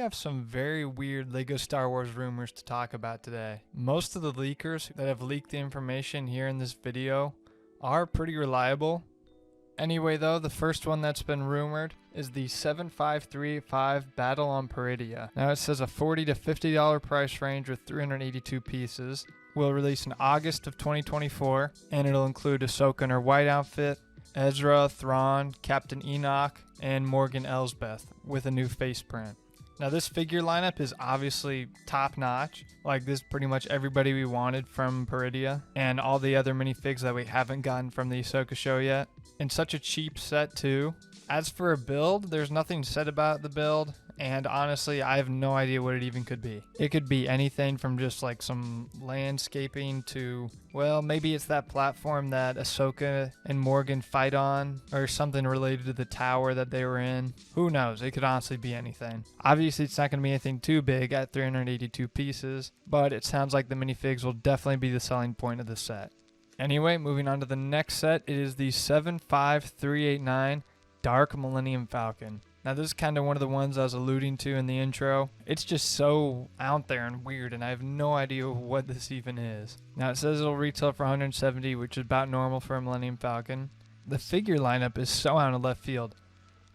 have some very weird LEGO Star Wars rumors to talk about today. Most of the leakers that have leaked the information here in this video are pretty reliable. Anyway though, the first one that's been rumored is the 75385 Battle on Peridia. Now it says a $40 to $50 price range with 382 pieces. Will release in August of 2024, and it'll include Ahsoka in her white outfit, Ezra, Thrawn, Captain Enoch, and Morgan Elsbeth with a new face print. Now this figure lineup is obviously top notch. Like, this is pretty much everybody we wanted from Peridia and all the other minifigs that we haven't gotten from the Ahsoka show yet. And such a cheap set too. As for a build, there's nothing said about the build, and honestly I have no idea what it even could be. It could be anything from just like some landscaping to, well, maybe it's that platform that Ahsoka and Morgan fight on, or something related to the tower that they were in. Who knows? It could honestly be anything. Obviously it's not going to be anything too big at 382 pieces, but it sounds like the minifigs will definitely be the selling point of the set. Anyway, moving on to the next set, it is the 75389 Dark Millennium Falcon. Now this is kind of one of the ones I was alluding to in the intro. It's just so out there and weird, and I have no idea what this even is. Now it says it'll retail for $170, which is about normal for a Millennium Falcon. The figure lineup is so out of left field.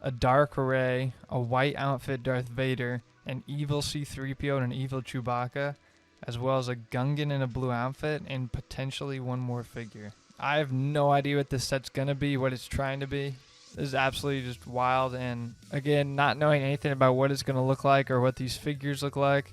A dark Rey, a white outfit Darth Vader, an evil C-3PO and an evil Chewbacca, as well as a Gungan in a blue outfit, and potentially one more figure. I have no idea what this set's gonna be, what it's trying to be. This is absolutely just wild, and again, not knowing anything about what it's going to look like or what these figures look like,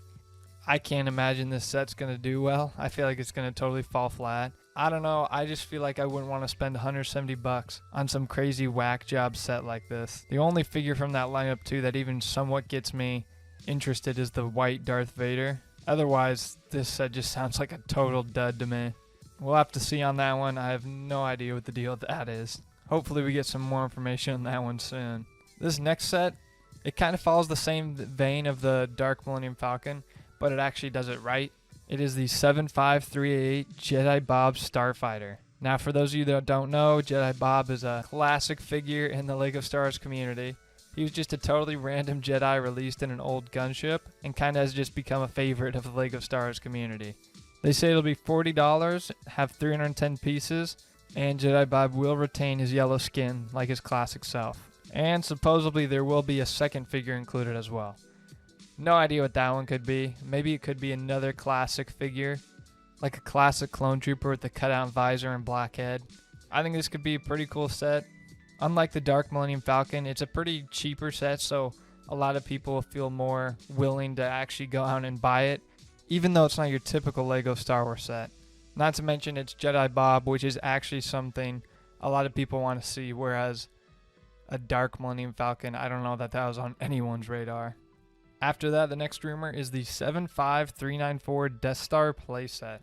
I can't imagine this set's going to do well. I feel like it's going to totally fall flat. I don't know, I just feel like I wouldn't want to spend $170 on some crazy whack job set like this. The only figure from that lineup too that even somewhat gets me interested is the white Darth Vader. Otherwise, this set just sounds like a total dud to me. We'll have to see on that one. I have no idea what the deal with that is. Hopefully we get some more information on that one soon. This next set, it kind of follows the same vein of the Dark Millennium Falcon, but it actually does it right. It is the 75388 Jedi Bob Starfighter. Now for those of you that don't know, Jedi Bob is a classic figure in the LEGO Star Wars community. He was just a totally random Jedi released in an old gunship, and kind of has just become a favorite of the LEGO Star Wars community. They say it'll be $40, have 310 pieces, and Jedi Bob will retain his yellow skin like his classic self. And supposedly there will be a second figure included as well. No idea what that one could be. Maybe it could be another classic figure, like a classic clone trooper with the cutout visor and black head. I think this could be a pretty cool set. Unlike the Dark Millennium Falcon, it's a pretty cheaper set, so a lot of people will feel more willing to actually go out and buy it, even though it's not your typical LEGO Star Wars set. Not to mention it's Jedi Bob, which is actually something a lot of people want to see, whereas a Dark Millennium Falcon, I don't know that that was on anyone's radar. After that, the next rumor is the 75394 Death Star playset.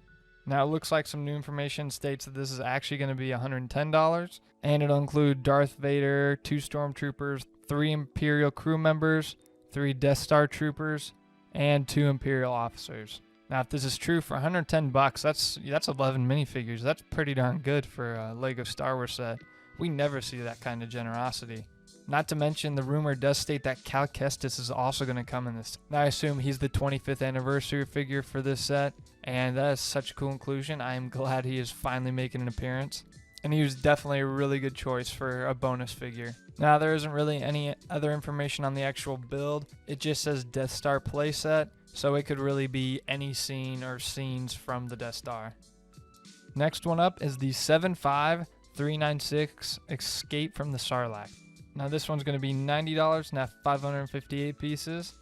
Now it looks like some new information states that this is actually going to be $110, and it'll include Darth Vader, 2 Stormtroopers, 3 Imperial crew members, 3 Death Star troopers, and 2 Imperial officers. Now, if this is true, for $110, that's 11 minifigures. That's pretty darn good for a LEGO Star Wars set. We never see that kind of generosity. Not to mention, the rumor does state that Cal Kestis is also going to come in this. Now, I assume he's the 25th anniversary figure for this set, and that is such a cool inclusion. I am glad he is finally making an appearance. And he was definitely a really good choice for a bonus figure. Now, there isn't really any other information on the actual build. It just says Death Star playset. So it could really be any scene or scenes from the Death Star. Next one up is the 75396 Escape from the Sarlac. Now this one's going to be $90 and have 558 pieces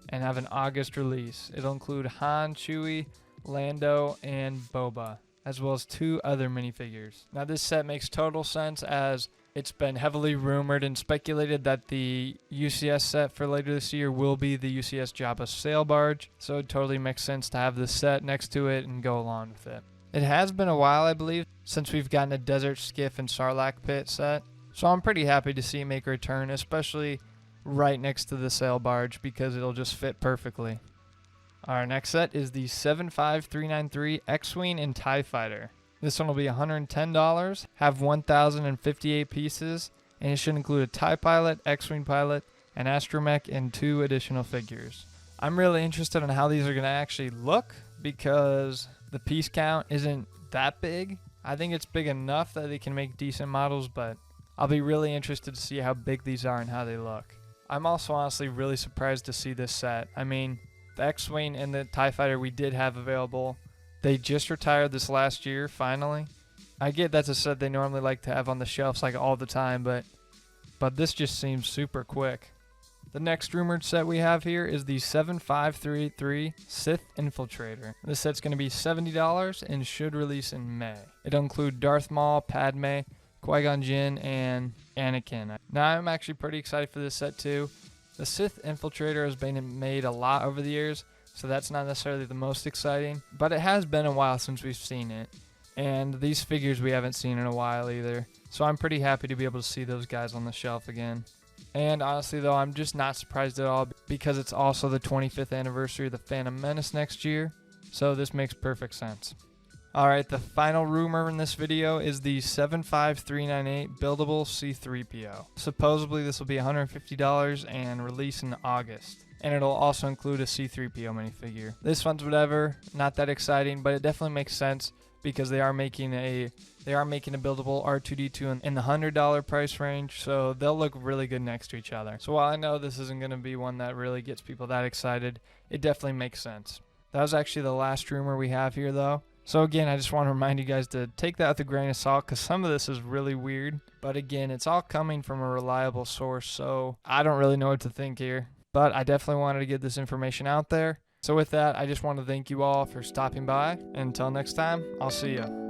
and have an August release. It'll include Han, Chewie, Lando, and Boba, as well as 2 other minifigures. Now this set makes total sense, as it's been heavily rumored and speculated that the UCS set for later this year will be the UCS Jabba sail barge, so it totally makes sense to have this set next to it and go along with it. It has been a while, I believe, since we've gotten a Desert Skiff and Sarlacc pit set, so I'm pretty happy to see it make a return, especially right next to the sail barge, because it'll just fit perfectly. Our next set is the 75393 XWing and Tie Fighter. This one will be $110, have 1,058 pieces, and it should include a TIE pilot, X-Wing pilot, an astromech, and 2 additional figures. I'm really interested in how these are going to actually look because the piece count isn't that big. I think it's big enough that they can make decent models, but I'll be really interested to see how big these are and how they look. I'm also honestly really surprised to see this set. I mean, the X-Wing and the TIE Fighter we did have available, they just retired this last year, finally. I get that's a set they normally like to have on the shelves like all the time, but this just seems super quick. The next rumored set we have here is the 75383 Sith Infiltrator. This set's going to be $70 and should release in May. It'll include Darth Maul, Padme, Qui-Gon Jinn, and Anakin. Now I'm actually pretty excited for this set too. The Sith Infiltrator has been made a lot over the years, so that's not necessarily the most exciting, but it has been a while since we've seen it. And these figures we haven't seen in a while either, so I'm pretty happy to be able to see those guys on the shelf again. And honestly though, I'm just not surprised at all because it's also the 25th anniversary of the Phantom Menace next year, so this makes perfect sense. Alright, the final rumor in this video is the 75398 buildable C-3PO. Supposedly this will be $150 and release in August. And it'll also include a C-3PO minifigure. This one's whatever, not that exciting, but it definitely makes sense because they are making a buildable R2-D2 in the $100 price range, so they'll look really good next to each other. So while I know this isn't going to be one that really gets people that excited, it definitely makes sense. That was actually the last rumor we have here though. So again, I just want to remind you guys to take that with a grain of salt because some of this is really weird. But again, it's all coming from a reliable source, so I don't really know what to think here. But I definitely wanted to get this information out there. So with that, I just want to thank you all for stopping by. Until next time, I'll see you.